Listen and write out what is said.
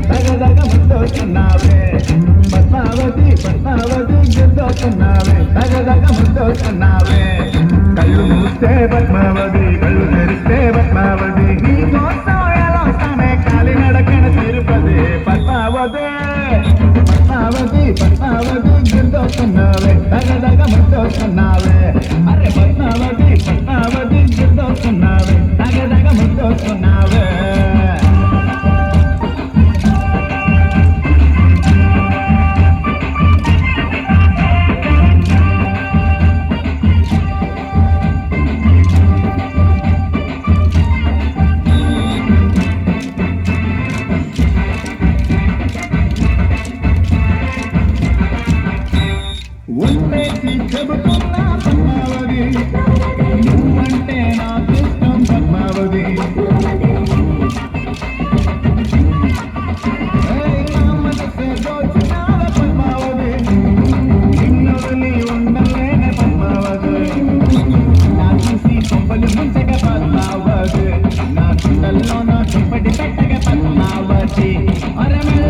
దగదగ ముద్దవుతున్నావే పద్మావతి పద్మావతి గిద్దవుతున్నావే దగదగ ముద్దవుతున్నావే కళ్ళు మూస్తే పద్మావతి కళ్ళు తెరిస్తే పద్మావతి నీ కోసం ఎలా వస్తానే కాలి నడకన తిరుపతి పద్మావతి పద్మావతి పద్మావతి గిద్దవుతున్నావే దగదగ ముద్దవుతున్నావే అరే పద్మావతి పద్మావతి గిద్దవుతున్నావే దగదగ ముద్దవుతున్నావే ఉండేసి చెబుతున్నా పద్మావతి నువ్వంటే నాకు ఇష్టం పద్మావతి నా మనసే దోచినావే పద్మావతి నిన్ను వదిలి ఉండలేనే పద్మావతి నా చూసి కొంపలు ముంచగ పద్మావతి నా గుండెల్లో నా చుప్పటి పెట్టగ పద్మావతి అరమే